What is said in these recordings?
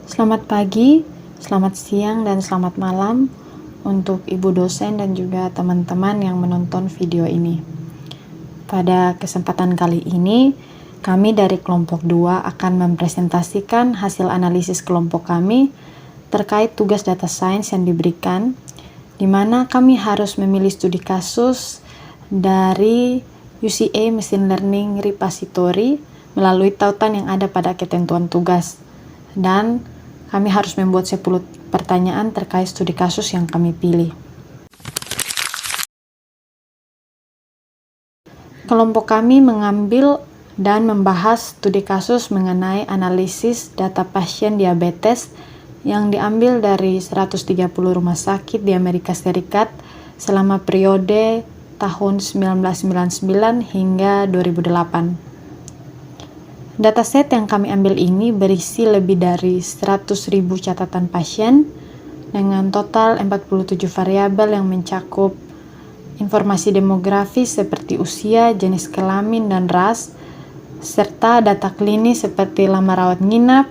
Selamat pagi, selamat siang, dan selamat malam untuk ibu dosen dan juga teman-teman yang menonton video ini. Pada kesempatan kali ini, kami dari kelompok 2 akan mempresentasikan hasil analisis kelompok kami terkait tugas data science yang diberikan, di mana kami harus memilih studi kasus dari UCA Machine Learning Repository melalui tautan yang ada pada ketentuan tugas. Dan kami harus membuat 10 pertanyaan terkait studi kasus yang kami pilih. Kelompok kami mengambil dan membahas studi kasus mengenai analisis data pasien diabetes yang diambil dari 130 rumah sakit di Amerika Serikat selama periode tahun 1999 hingga 2008. Dataset yang kami ambil ini berisi lebih dari 100.000 catatan pasien dengan total 47 variabel yang mencakup informasi demografis seperti usia, jenis kelamin, dan ras, serta data klinis seperti lama rawat nginap,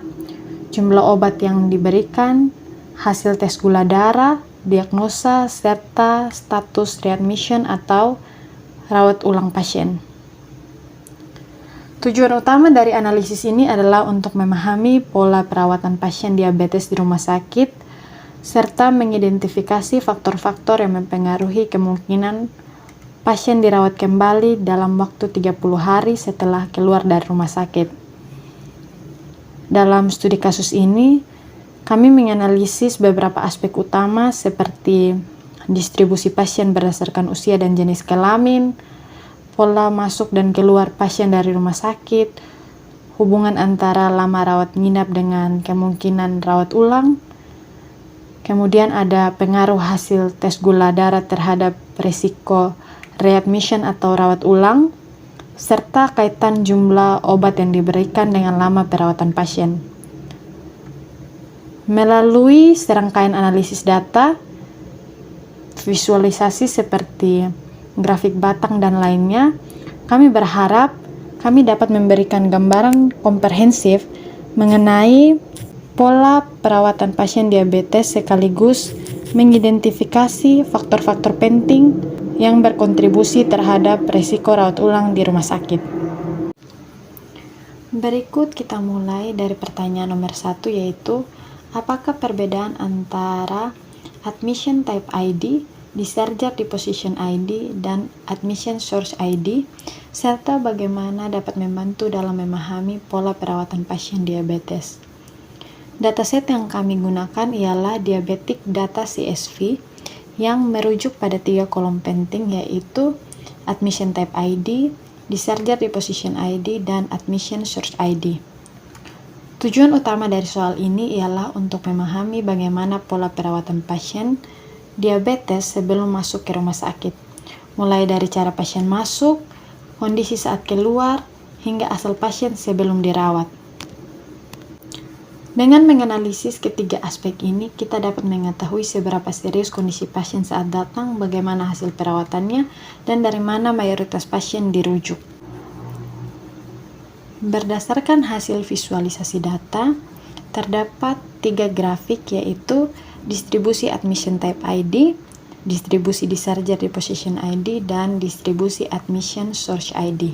jumlah obat yang diberikan, hasil tes gula darah, diagnosa, serta status readmission atau rawat ulang pasien. Tujuan utama dari analisis ini adalah untuk memahami pola perawatan pasien diabetes di rumah sakit, serta mengidentifikasi faktor-faktor yang mempengaruhi kemungkinan pasien dirawat kembali dalam waktu 30 hari setelah keluar dari rumah sakit. Dalam studi kasus ini, kami menganalisis beberapa aspek utama seperti distribusi pasien berdasarkan usia dan jenis kelamin, pola masuk dan keluar pasien dari rumah sakit, hubungan antara lama rawat nginap dengan kemungkinan rawat ulang, kemudian ada pengaruh hasil tes gula darah terhadap risiko readmission atau rawat ulang, serta kaitan jumlah obat yang diberikan dengan lama perawatan pasien. Melalui serangkaian analisis data, visualisasi seperti grafik batang dan lainnya, kami berharap kami dapat memberikan gambaran komprehensif mengenai pola perawatan pasien diabetes sekaligus mengidentifikasi faktor-faktor penting yang berkontribusi terhadap risiko rawat ulang di rumah sakit. Berikut kita mulai dari pertanyaan nomor 1, yaitu apakah perbedaan antara admission type ID, discharge deposition ID, dan admission source ID, serta bagaimana dapat membantu dalam memahami pola perawatan pasien diabetes. Dataset yang kami gunakan ialah Diabetic Data CSV yang merujuk pada 3 kolom penting, yaitu admission type ID, discharge deposition ID, dan admission source ID. Tujuan utama dari soal ini ialah untuk memahami bagaimana pola perawatan pasien diabetes sebelum masuk ke rumah sakit, mulai dari cara pasien masuk, kondisi saat keluar, hingga asal pasien sebelum dirawat. Dengan menganalisis ketiga aspek ini, kita dapat mengetahui seberapa serius kondisi pasien saat datang, bagaimana hasil perawatannya, dan dari mana mayoritas pasien dirujuk. Berdasarkan hasil visualisasi data, terdapat 3 grafik, yaitu distribusi admission type ID, distribusi discharge deposition ID, dan distribusi admission source ID.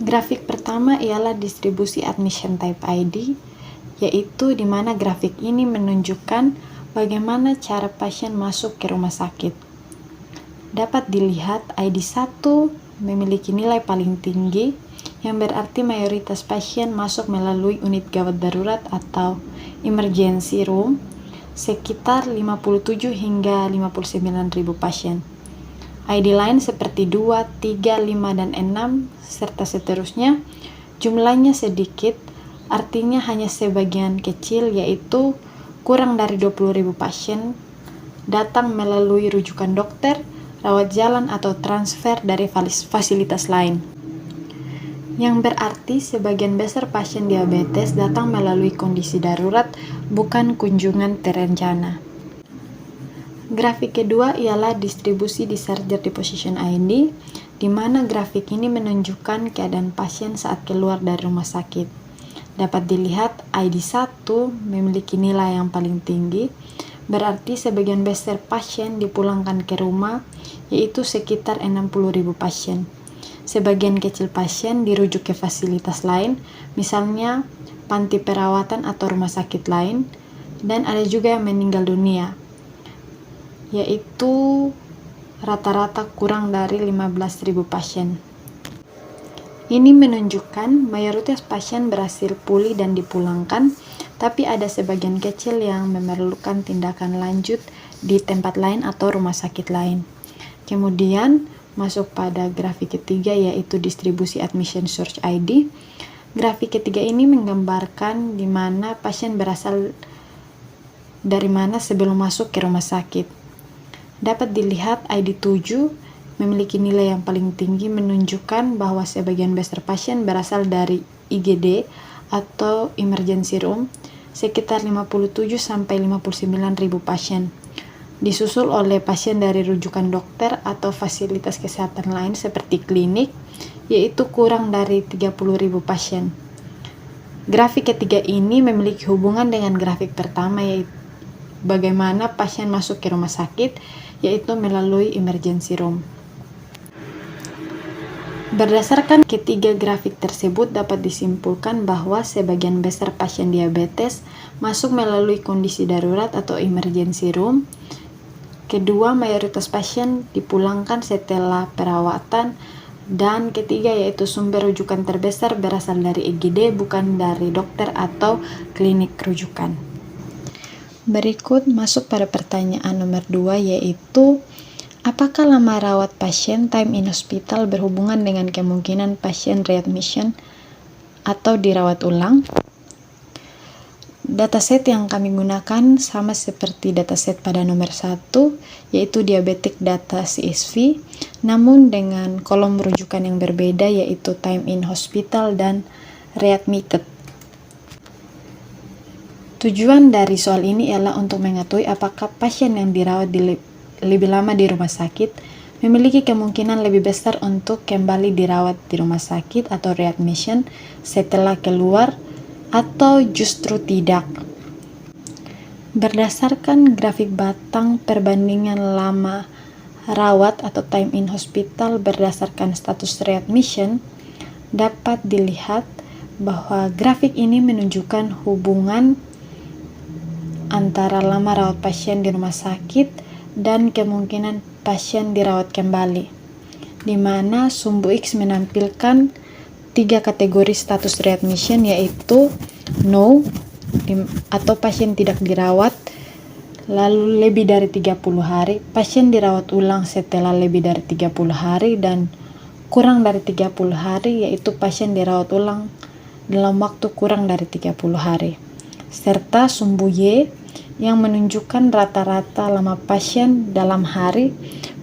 Grafik pertama ialah distribusi admission type ID, yaitu di mana grafik ini menunjukkan bagaimana cara pasien masuk ke rumah sakit. Dapat dilihat ID 1 memiliki nilai paling tinggi, yang berarti mayoritas pasien masuk melalui unit gawat darurat atau emergency room, sekitar 57 hingga 59.000 pasien. ID lain seperti 2, 3, 5, dan 6, serta seterusnya, jumlahnya sedikit, artinya hanya sebagian kecil, yaitu kurang dari 20.000 pasien, datang melalui rujukan dokter, rawat jalan, atau transfer dari fasilitas lain. Yang berarti sebagian besar pasien diabetes datang melalui kondisi darurat, bukan kunjungan terencana. Grafik kedua ialah distribusi discharge deposition ID, di mana grafik ini menunjukkan keadaan pasien saat keluar dari rumah sakit. Dapat dilihat ID1 memiliki nilai yang paling tinggi, berarti sebagian besar pasien dipulangkan ke rumah, yaitu sekitar 60.000 pasien. Sebagian kecil pasien dirujuk ke fasilitas lain, misalnya panti perawatan atau rumah sakit lain, dan ada juga yang meninggal dunia, yaitu rata-rata kurang dari 15.000 pasien. Ini menunjukkan mayoritas pasien berhasil pulih dan dipulangkan, tapi ada sebagian kecil yang memerlukan tindakan lanjut di tempat lain atau rumah sakit lain. Kemudian masuk pada grafik ketiga, yaitu distribusi admission source ID. Grafik ketiga ini menggambarkan di mana pasien berasal dari mana sebelum masuk ke rumah sakit. Dapat dilihat ID7 memiliki nilai yang paling tinggi, menunjukkan bahwa sebagian besar pasien berasal dari IGD atau emergency room, sekitar 57-59.000 pasien. Disusul oleh pasien dari rujukan dokter atau fasilitas kesehatan lain seperti klinik, yaitu kurang dari 30.000 pasien. Grafik ketiga ini memiliki hubungan dengan grafik pertama, yaitu bagaimana pasien masuk ke rumah sakit, yaitu melalui emergency room. Berdasarkan ketiga grafik tersebut, dapat disimpulkan bahwa sebagian besar pasien diabetes masuk melalui kondisi darurat atau emergency room. Kedua, mayoritas pasien dipulangkan setelah perawatan. Dan ketiga, yaitu sumber rujukan terbesar berasal dari IGD, bukan dari dokter atau klinik rujukan. Berikut masuk pada pertanyaan nomor 2, yaitu apakah lama rawat pasien time in hospital berhubungan dengan kemungkinan pasien readmission atau dirawat ulang? Dataset yang kami gunakan sama seperti dataset pada nomor 1, yaitu diabetic data CSV, namun dengan kolom rujukan yang berbeda, yaitu time in hospital dan readmitted. Tujuan dari soal ini ialah untuk mengetahui apakah pasien yang dirawat lebih lama di rumah sakit memiliki kemungkinan lebih besar untuk kembali dirawat di rumah sakit atau readmission setelah keluar, atau justru tidak. Berdasarkan grafik batang perbandingan lama rawat atau time in hospital berdasarkan status readmission, dapat dilihat bahwa grafik ini menunjukkan hubungan antara lama rawat pasien di rumah sakit dan kemungkinan pasien dirawat kembali, di mana sumbu X menampilkan 3 kategori status readmission, yaitu no atau pasien tidak dirawat lalu lebih dari 30 hari, pasien dirawat ulang setelah lebih dari 30 hari, dan kurang dari 30 hari, yaitu pasien dirawat ulang dalam waktu kurang dari 30 hari, serta sumbu Y yang menunjukkan rata-rata lama pasien dalam hari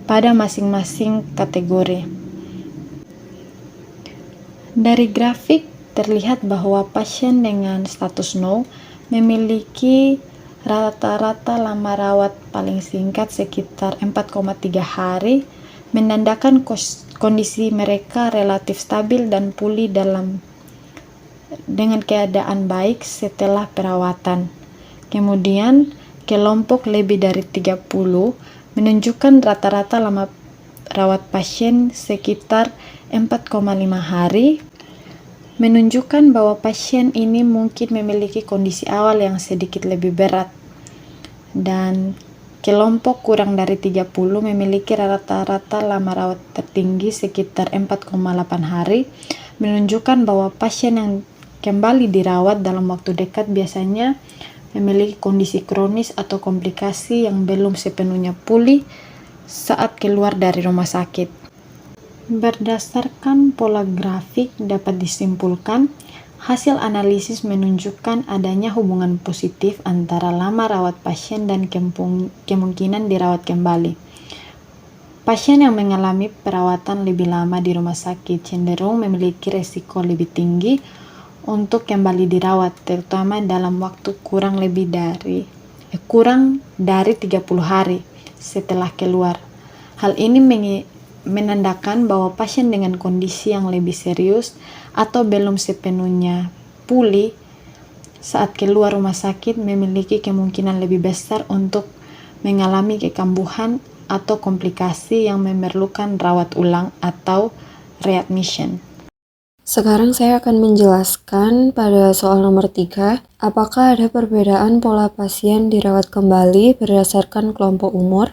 pada masing-masing kategori. Dari grafik terlihat bahwa pasien dengan status no memiliki rata-rata lama rawat paling singkat sekitar 4,3 hari, menandakan kondisi mereka relatif stabil dan pulih dengan keadaan baik setelah perawatan. Kemudian, kelompok lebih dari 30 menunjukkan rata-rata lama rawat pasien sekitar 4,5 hari, menunjukkan bahwa pasien ini mungkin memiliki kondisi awal yang sedikit lebih berat. Dan kelompok kurang dari 30 memiliki rata-rata lama rawat tertinggi sekitar 4,8 hari, menunjukkan bahwa pasien yang kembali dirawat dalam waktu dekat biasanya memiliki kondisi kronis atau komplikasi yang belum sepenuhnya pulih saat keluar dari rumah sakit. Berdasarkan pola grafik dapat disimpulkan, hasil analisis menunjukkan adanya hubungan positif antara lama rawat pasien dan kemungkinan dirawat kembali. Pasien yang mengalami perawatan lebih lama di rumah sakit cenderung memiliki resiko lebih tinggi untuk kembali dirawat, terutama dalam waktu kurang dari 30 hari setelah keluar. Hal ini menandakan bahwa pasien dengan kondisi yang lebih serius atau belum sepenuhnya pulih saat keluar rumah sakit memiliki kemungkinan lebih besar untuk mengalami kekambuhan atau komplikasi yang memerlukan rawat ulang atau readmission. Sekarang saya akan menjelaskan pada soal nomor 3, apakah ada perbedaan pola pasien dirawat kembali berdasarkan kelompok umur?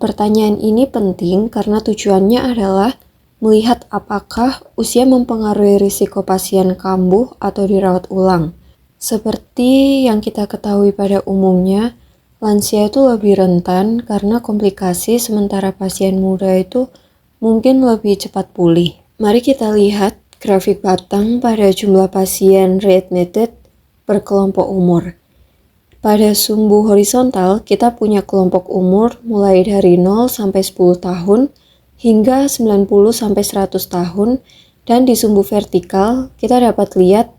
Pertanyaan ini penting karena tujuannya adalah melihat apakah usia mempengaruhi risiko pasien kambuh atau dirawat ulang. Seperti yang kita ketahui pada umumnya, lansia itu lebih rentan karena komplikasi, sementara pasien muda itu mungkin lebih cepat pulih. Mari kita lihat grafik batang pada jumlah pasien readmitted per kelompok umur. Pada sumbu horizontal, kita punya kelompok umur mulai dari 0 sampai 10 tahun hingga 90 sampai 100 tahun, dan di sumbu vertikal kita dapat lihat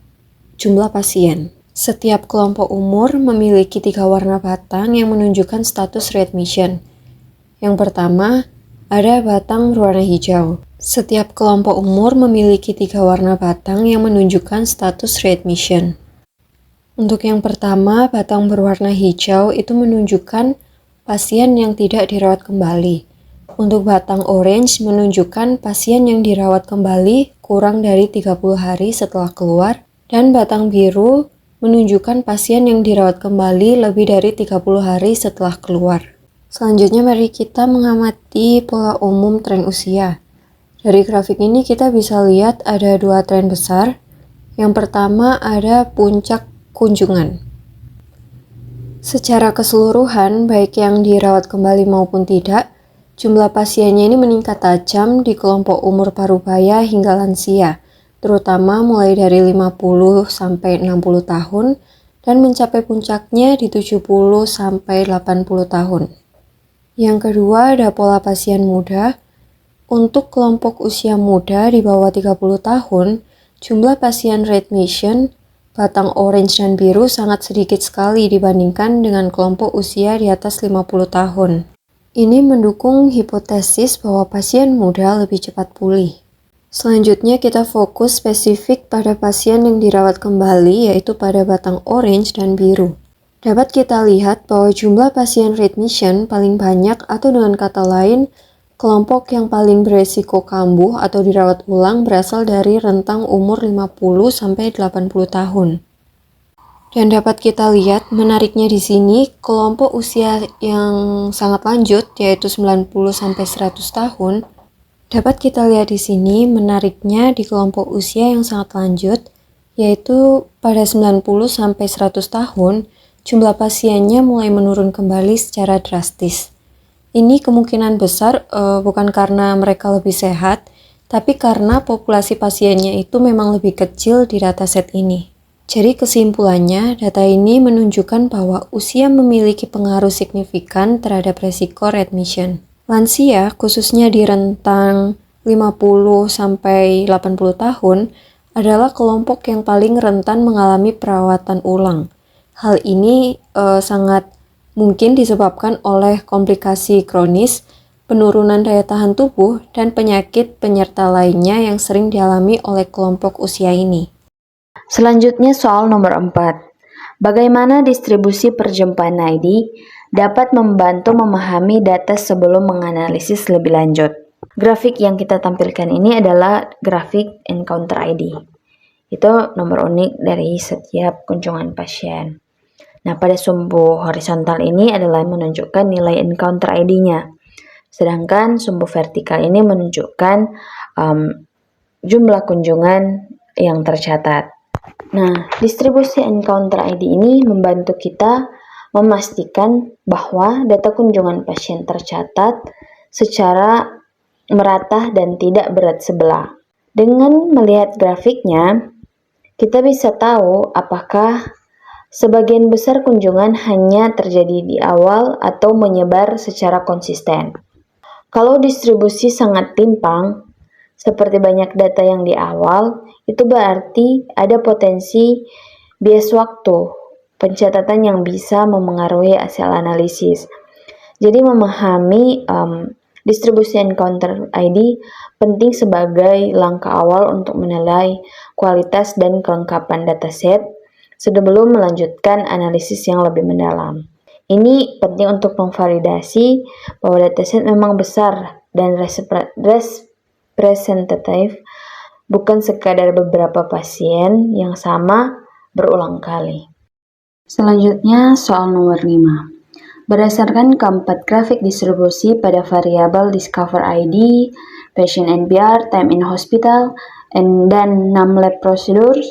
jumlah pasien. Setiap kelompok umur memiliki 3 warna batang yang menunjukkan status readmission. Yang pertama, ada batang berwarna hijau. Setiap kelompok umur memiliki 3 warna batang yang menunjukkan status readmission. Untuk yang pertama, batang berwarna hijau itu menunjukkan pasien yang tidak dirawat kembali. Untuk batang orange menunjukkan pasien yang dirawat kembali kurang dari 30 hari setelah keluar, dan batang biru menunjukkan pasien yang dirawat kembali lebih dari 30 hari setelah keluar. Selanjutnya mari kita mengamati pola umum tren usia. Dari grafik ini kita bisa lihat ada 2 tren besar. Yang pertama ada puncak kunjungan. Secara keseluruhan, baik yang dirawat kembali maupun tidak, jumlah pasiennya ini meningkat tajam di kelompok umur parubaya hingga lansia, terutama mulai dari 50 sampai 60 tahun dan mencapai puncaknya di 70 sampai 80 tahun. Yang kedua ada pola pasien muda. Untuk kelompok usia muda di bawah 30 tahun, jumlah pasien readmission batang orange dan biru sangat sedikit sekali dibandingkan dengan kelompok usia di atas 50 tahun. Ini mendukung hipotesis bahwa pasien muda lebih cepat pulih. Selanjutnya kita fokus spesifik pada pasien yang dirawat kembali, yaitu pada batang orange dan biru. Dapat kita lihat bahwa jumlah pasien readmission paling banyak, atau dengan kata lain, kelompok yang paling beresiko kambuh atau dirawat ulang berasal dari rentang umur 50 sampai 80 tahun. Dan dapat kita lihat menariknya di sini, kelompok usia yang sangat lanjut yaitu 90 sampai 100 tahun. Dapat kita lihat di sini menariknya di kelompok usia yang sangat lanjut yaitu pada 90 sampai 100 tahun, jumlah pasiennya mulai menurun kembali secara drastis. Ini kemungkinan besar bukan karena mereka lebih sehat, tapi karena populasi pasiennya itu memang lebih kecil di dataset ini. Jadi kesimpulannya, data ini menunjukkan bahwa usia memiliki pengaruh signifikan terhadap resiko readmission. Lansia, khususnya di rentang 50 sampai 80 tahun, adalah kelompok yang paling rentan mengalami perawatan ulang. Hal ini sangat mungkin disebabkan oleh komplikasi kronis, penurunan daya tahan tubuh, dan penyakit penyerta lainnya yang sering dialami oleh kelompok usia ini. Selanjutnya soal nomor 4. Bagaimana distribusi perjumpaan ID dapat membantu memahami data sebelum menganalisis lebih lanjut? Grafik yang kita tampilkan ini adalah grafik encounter ID. Itu nomor unik dari setiap kunjungan pasien. Nah, pada sumbu horizontal ini adalah menunjukkan nilai encounter ID-nya. Sedangkan sumbu vertikal ini menunjukkan jumlah kunjungan yang tercatat. Nah, distribusi encounter ID ini membantu kita memastikan bahwa data kunjungan pasien tercatat secara merata dan tidak berat sebelah. Dengan melihat grafiknya, kita bisa tahu apakah sebagian besar kunjungan hanya terjadi di awal atau menyebar secara konsisten. Kalau distribusi sangat timpang, seperti banyak data yang di awal, itu berarti ada potensi bias waktu pencatatan yang bisa memengaruhi hasil analisis. Jadi memahami distribusi encounter ID penting sebagai langkah awal untuk menilai kualitas dan kelengkapan dataset, sebelum melanjutkan analisis yang lebih mendalam. Ini penting untuk memvalidasi bahwa dataset memang besar dan representatif, bukan sekadar beberapa pasien yang sama berulang kali. Selanjutnya soal nomor 5. Berdasarkan keempat grafik distribusi pada variabel Discover ID, Patient NBR, Time in Hospital, dan 6 lab procedures,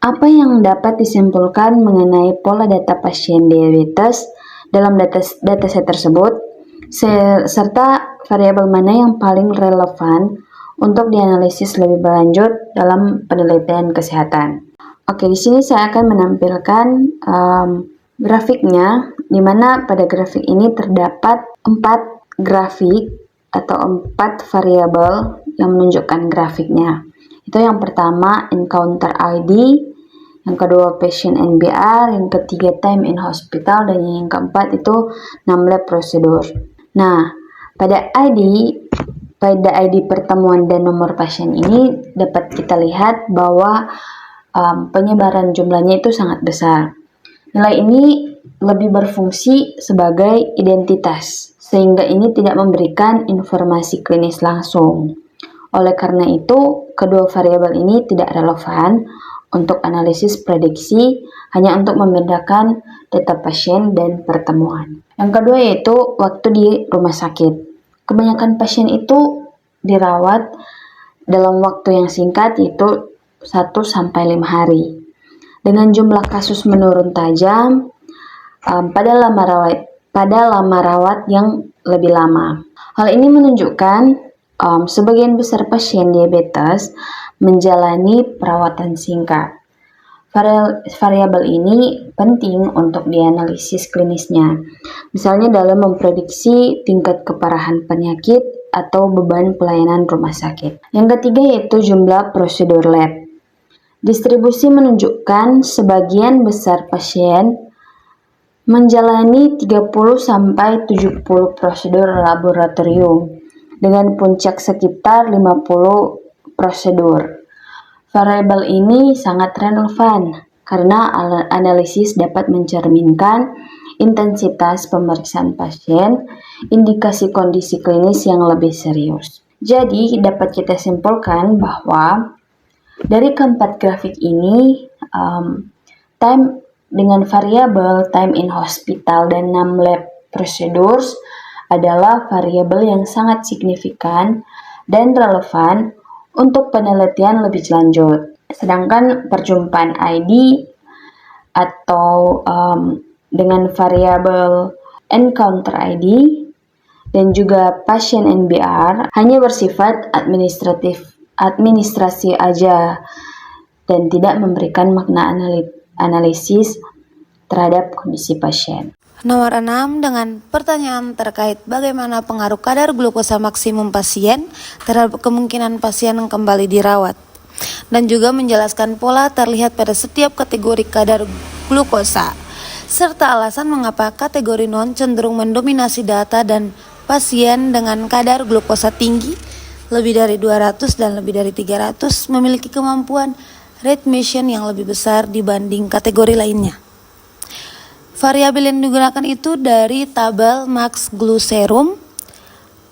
apa yang dapat disimpulkan mengenai pola data pasien diabetes dalam dataset tersebut, serta variabel mana yang paling relevan untuk dianalisis lebih berlanjut dalam penelitian kesehatan. Oke, di sini saya akan menampilkan grafiknya, di mana pada grafik ini terdapat 4 grafik atau 4 variabel yang menunjukkan grafiknya. Itu yang pertama encounter ID, yang kedua patient NBR, yang ketiga time in hospital, dan yang keempat itu 6 lab prosedur. Nah, pada ID pertemuan dan nomor pasien ini dapat kita lihat bahwa penyebaran jumlahnya itu sangat besar. Nilai ini lebih berfungsi sebagai identitas, sehingga ini tidak memberikan informasi klinis langsung. Oleh karena itu, kedua variabel ini tidak relevan untuk analisis prediksi, hanya untuk membedakan data pasien dan pertemuan. Yang kedua yaitu waktu di rumah sakit. Kebanyakan pasien itu dirawat dalam waktu yang singkat, yaitu 1-5 hari. Dengan jumlah kasus menurun tajam pada lama rawat yang lebih lama. Hal ini menunjukkan sebagian besar pasien diabetes menjalani perawatan singkat. Variabel ini penting untuk dianalisis klinisnya, misalnya dalam memprediksi tingkat keparahan penyakit atau beban pelayanan rumah sakit. Yang ketiga yaitu jumlah prosedur lab. Distribusi menunjukkan sebagian besar pasien menjalani 30-70 prosedur laboratorium, dengan puncak sekitar 50 prosedur. Variabel ini sangat relevan karena analisis dapat mencerminkan intensitas pemeriksaan pasien, indikasi kondisi klinis yang lebih serius. Jadi, dapat kita simpulkan bahwa dari keempat grafik ini, time dengan variabel time in hospital dan 6 lab procedures adalah variabel yang sangat signifikan dan relevan untuk penelitian lebih lanjut. Sedangkan perjumpaan ID atau dengan variabel encounter ID dan juga pasien NBR hanya bersifat administrasi aja dan tidak memberikan makna analisis terhadap kondisi pasien. Nomor 6 dengan pertanyaan terkait bagaimana pengaruh kadar glukosa maksimum pasien terhadap kemungkinan pasien kembali dirawat, dan juga menjelaskan pola terlihat pada setiap kategori kadar glukosa, serta alasan mengapa kategori non cenderung mendominasi data dan pasien dengan kadar glukosa tinggi lebih dari 200 dan lebih dari 300 memiliki kemampuan rate mission yang lebih besar dibanding kategori lainnya. Variabel yang digunakan itu dari tabel Max Glu Serum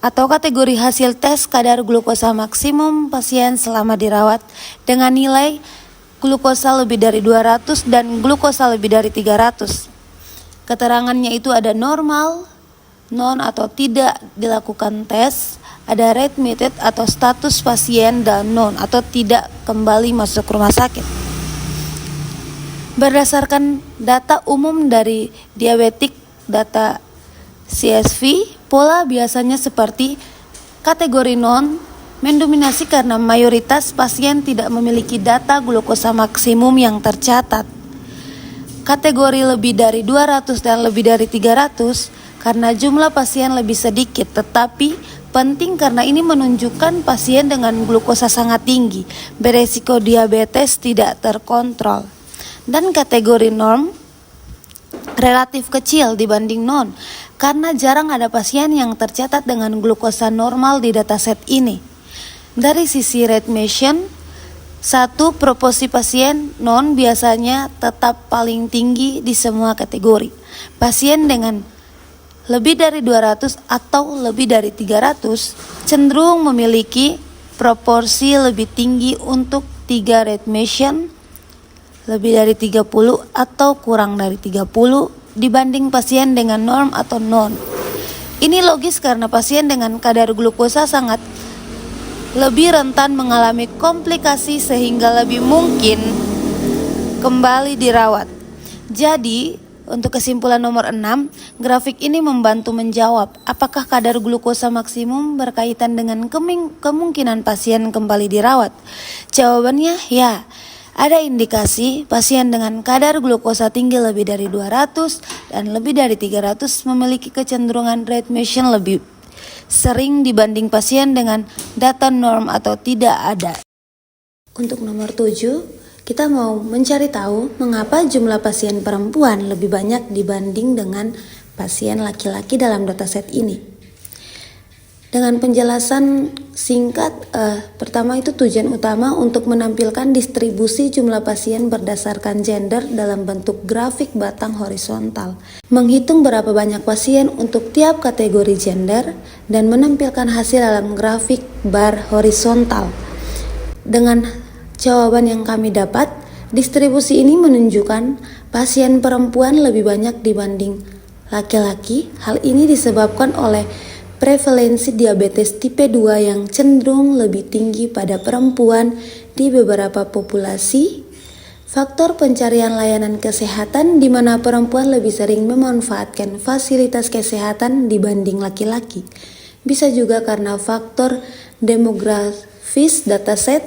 atau kategori hasil tes kadar glukosa maksimum pasien selama dirawat dengan nilai glukosa lebih dari 200 dan glukosa lebih dari 300. Keterangannya itu ada normal, non atau tidak dilakukan tes, ada readmitted atau status pasien, dan non atau tidak kembali masuk rumah sakit. Berdasarkan data umum dari diabetik data CSV, pola biasanya seperti kategori non mendominasi karena mayoritas pasien tidak memiliki data glukosa maksimum yang tercatat. Kategori lebih dari 200 dan lebih dari 300 karena jumlah pasien lebih sedikit, tetapi penting karena ini menunjukkan pasien dengan glukosa sangat tinggi, beresiko diabetes tidak terkontrol. Dan kategori norm relatif kecil dibanding non, karena jarang ada pasien yang tercatat dengan glukosa normal di dataset ini. Dari sisi rate mission, Satu, proporsi pasien non biasanya tetap paling tinggi di semua kategori. Pasien dengan lebih dari 200 atau lebih dari 300 cenderung memiliki proporsi lebih tinggi untuk 3 readmission, lebih dari 30 atau kurang dari 30 dibanding pasien dengan norm atau non. Ini logis karena pasien dengan kadar glukosa sangat lebih rentan mengalami komplikasi sehingga lebih mungkin kembali dirawat. Jadi, untuk kesimpulan nomor 6, grafik ini membantu menjawab apakah kadar glukosa maksimum berkaitan dengan kemungkinan pasien kembali dirawat. Jawabannya ya. Ada indikasi pasien dengan kadar glukosa tinggi lebih dari 200 dan lebih dari 300 memiliki kecenderungan readmission lebih sering dibanding pasien dengan data norm atau tidak ada. Untuk nomor 7, kita mau mencari tahu mengapa jumlah pasien perempuan lebih banyak dibanding dengan pasien laki-laki dalam dataset ini. Dengan penjelasan singkat, pertama itu tujuan utama untuk menampilkan distribusi jumlah pasien berdasarkan gender dalam bentuk grafik batang horizontal. Menghitung berapa banyak pasien untuk tiap kategori gender dan menampilkan hasil dalam grafik bar horizontal. Dengan jawaban yang kami dapat, distribusi ini menunjukkan pasien perempuan lebih banyak dibanding laki-laki. Hal ini disebabkan oleh prevalensi diabetes tipe 2 yang cenderung lebih tinggi pada perempuan di beberapa populasi, faktor pencarian layanan kesehatan di mana perempuan lebih sering memanfaatkan fasilitas kesehatan dibanding laki-laki. Bisa juga karena faktor demografis dataset,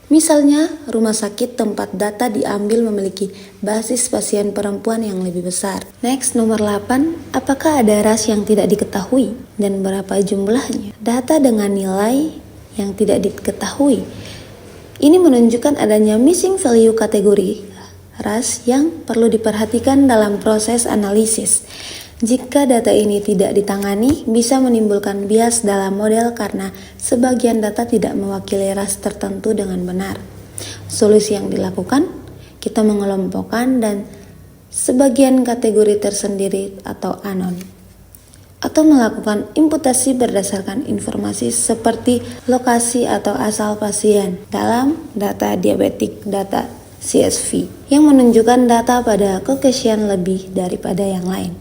misalnya rumah sakit tempat data diambil memiliki basis pasien perempuan yang lebih besar. Next, nomor 8, apakah ada ras yang tidak diketahui dan berapa jumlahnya? Data dengan nilai yang tidak diketahui ini menunjukkan adanya missing value kategori ras yang perlu diperhatikan dalam proses analisis. Jika data ini tidak ditangani, bisa menimbulkan bias dalam model karena sebagian data tidak mewakili ras tertentu dengan benar. Solusi yang dilakukan, kita mengelompokkan dan sebagian kategori tersendiri atau anon, atau melakukan imputasi berdasarkan informasi seperti lokasi atau asal pasien dalam data diabetik data CSV yang menunjukkan data pada Caucasian lebih daripada yang lain.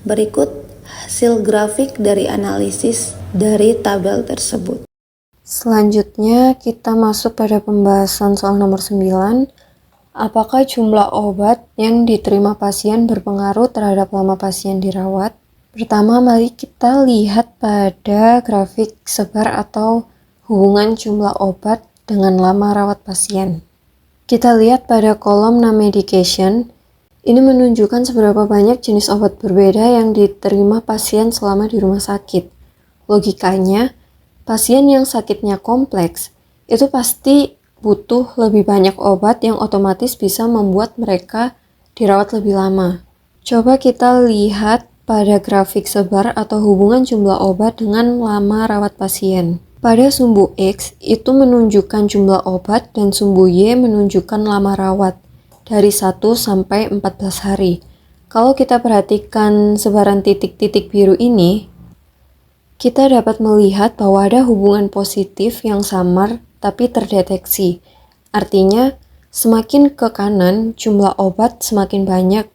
Berikut hasil grafik dari analisis dari tabel tersebut. Selanjutnya kita masuk pada pembahasan soal nomor 9. Apakah jumlah obat yang diterima pasien berpengaruh terhadap lama pasien dirawat? Pertama, mari kita lihat pada grafik sebar atau hubungan jumlah obat dengan lama rawat pasien. Kita lihat pada kolom non-medication. Ini menunjukkan seberapa banyak jenis obat berbeda yang diterima pasien selama di rumah sakit. Logikanya, pasien yang sakitnya kompleks itu pasti butuh lebih banyak obat yang otomatis bisa membuat mereka dirawat lebih lama. Coba kita lihat pada grafik sebar atau hubungan jumlah obat dengan lama rawat pasien. Pada sumbu X itu menunjukkan jumlah obat dan sumbu Y menunjukkan lama rawat dari 1 sampai 14 hari. Kalau kita perhatikan sebaran titik-titik biru ini, kita dapat melihat bahwa ada hubungan positif yang samar tapi terdeteksi. Artinya, semakin ke kanan jumlah obat semakin banyak.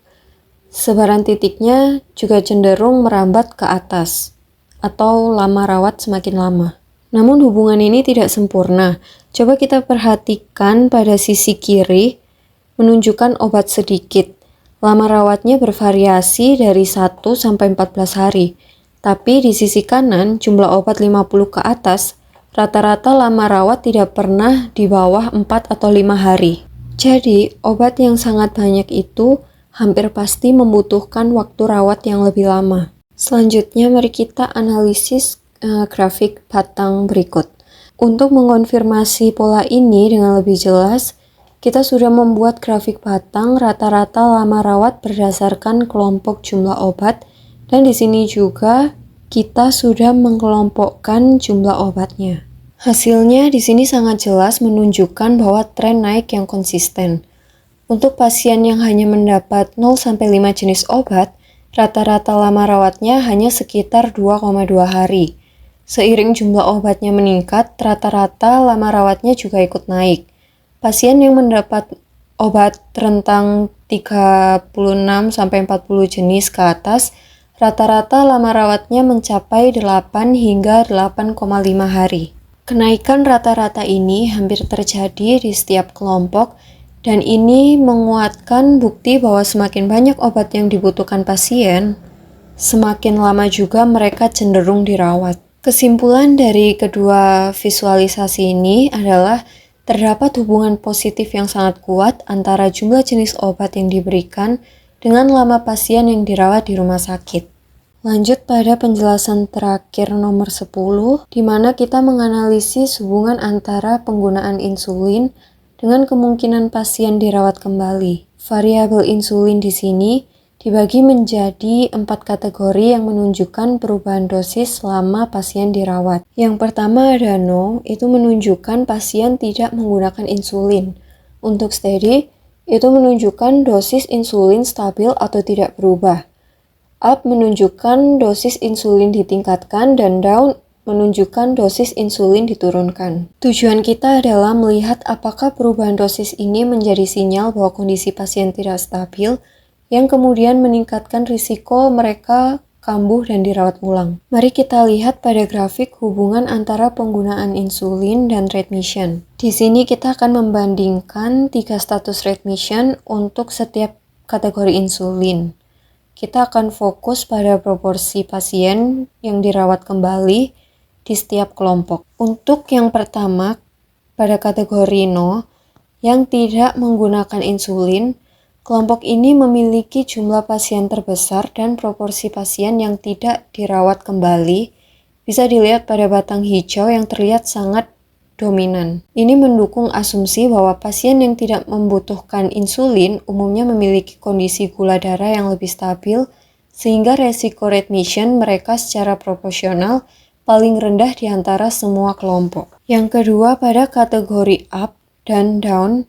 Sebaran titiknya juga cenderung merambat ke atas atau lama rawat semakin lama. Namun hubungan ini tidak sempurna. Coba kita perhatikan pada sisi kiri menunjukkan obat sedikit. Lama rawatnya bervariasi dari 1 sampai 14 hari. Tapi di sisi kanan jumlah obat 50 ke atas, rata-rata lama rawat tidak pernah di bawah 4 atau 5 hari. Jadi, obat yang sangat banyak itu hampir pasti membutuhkan waktu rawat yang lebih lama. Selanjutnya mari kita analisis grafik batang berikut. Untuk mengonfirmasi pola ini dengan lebih jelas, kita sudah membuat grafik batang rata-rata lama rawat berdasarkan kelompok jumlah obat, dan di sini juga kita sudah mengelompokkan jumlah obatnya. Hasilnya di sini sangat jelas menunjukkan bahwa tren naik yang konsisten. Untuk pasien yang hanya mendapat 0-5 jenis obat, rata-rata lama rawatnya hanya sekitar 2,2 hari. Seiring jumlah obatnya meningkat, rata-rata lama rawatnya juga ikut naik. Pasien yang mendapat obat rentang 36-40 jenis ke atas, rata-rata lama rawatnya mencapai 8 hingga 8,5 hari. Kenaikan rata-rata ini hampir terjadi di setiap kelompok, dan ini menguatkan bukti bahwa semakin banyak obat yang dibutuhkan pasien, semakin lama juga mereka cenderung dirawat. Kesimpulan dari kedua visualisasi ini adalah terdapat hubungan positif yang sangat kuat antara jumlah jenis obat yang diberikan dengan lama pasien yang dirawat di rumah sakit. Lanjut pada penjelasan terakhir nomor 10, di mana kita menganalisis hubungan antara penggunaan insulin dengan kemungkinan pasien dirawat kembali. Variabel insulin di sini dibagi menjadi 4 kategori yang menunjukkan perubahan dosis selama pasien dirawat. Yang pertama ada no, itu menunjukkan pasien tidak menggunakan insulin. Untuk steady, itu menunjukkan dosis insulin stabil atau tidak berubah. Up menunjukkan dosis insulin ditingkatkan, dan down menunjukkan dosis insulin diturunkan. Tujuan kita adalah melihat apakah perubahan dosis ini menjadi sinyal bahwa kondisi pasien tidak stabil, yang kemudian meningkatkan risiko mereka kambuh dan dirawat ulang. Mari kita lihat pada grafik hubungan antara penggunaan insulin dan readmission. Di sini kita akan membandingkan 3 status readmission untuk setiap kategori insulin. Kita akan fokus pada proporsi pasien yang dirawat kembali di setiap kelompok. Untuk yang pertama, pada kategori no, yang tidak menggunakan insulin, kelompok ini memiliki jumlah pasien terbesar dan proporsi pasien yang tidak dirawat kembali bisa dilihat pada batang hijau yang terlihat sangat dominan. Ini mendukung asumsi bahwa pasien yang tidak membutuhkan insulin umumnya memiliki kondisi gula darah yang lebih stabil, sehingga resiko readmission mereka secara proporsional paling rendah di antara semua kelompok. Yang kedua pada kategori up dan down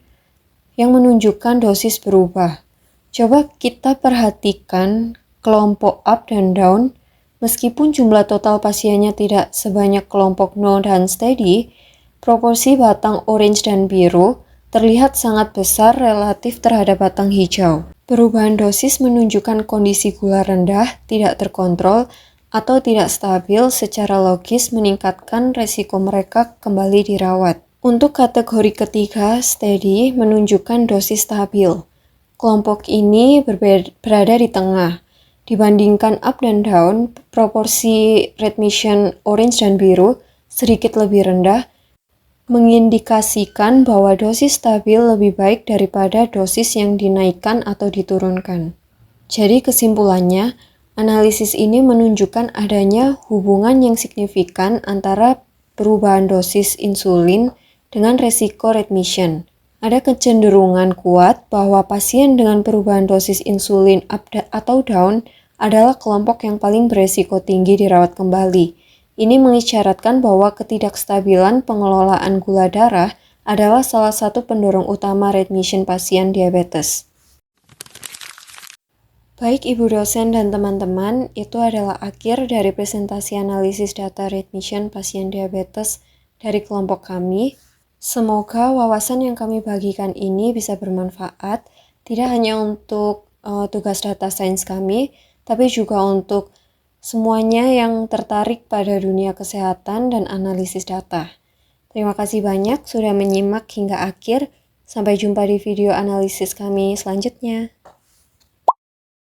yang menunjukkan dosis berubah. Coba kita perhatikan kelompok up dan down, meskipun jumlah total pasiennya tidak sebanyak kelompok no dan steady, proporsi batang orange dan biru terlihat sangat besar relatif terhadap batang hijau. Perubahan dosis menunjukkan kondisi gula rendah, tidak terkontrol, atau tidak stabil secara logis meningkatkan resiko mereka kembali dirawat. Untuk kategori ketiga, steady menunjukkan dosis stabil. Kelompok ini berada di tengah. Dibandingkan up dan down, proporsi readmission orange dan biru sedikit lebih rendah, mengindikasikan bahwa dosis stabil lebih baik daripada dosis yang dinaikkan atau diturunkan. Jadi kesimpulannya, analisis ini menunjukkan adanya hubungan yang signifikan antara perubahan dosis insulin dengan resiko readmission. Ada kecenderungan kuat bahwa pasien dengan perubahan dosis insulin up atau down adalah kelompok yang paling beresiko tinggi dirawat kembali. Ini mengisyaratkan bahwa ketidakstabilan pengelolaan gula darah adalah salah satu pendorong utama readmission pasien diabetes. Baik Ibu dosen dan teman-teman, itu adalah akhir dari presentasi analisis data readmission pasien diabetes dari kelompok kami. Semoga wawasan yang kami bagikan ini bisa bermanfaat, tidak hanya untuk tugas data sains kami, tapi juga untuk semuanya yang tertarik pada dunia kesehatan dan analisis data. Terima kasih banyak sudah menyimak hingga akhir. Sampai jumpa di video analisis kami selanjutnya.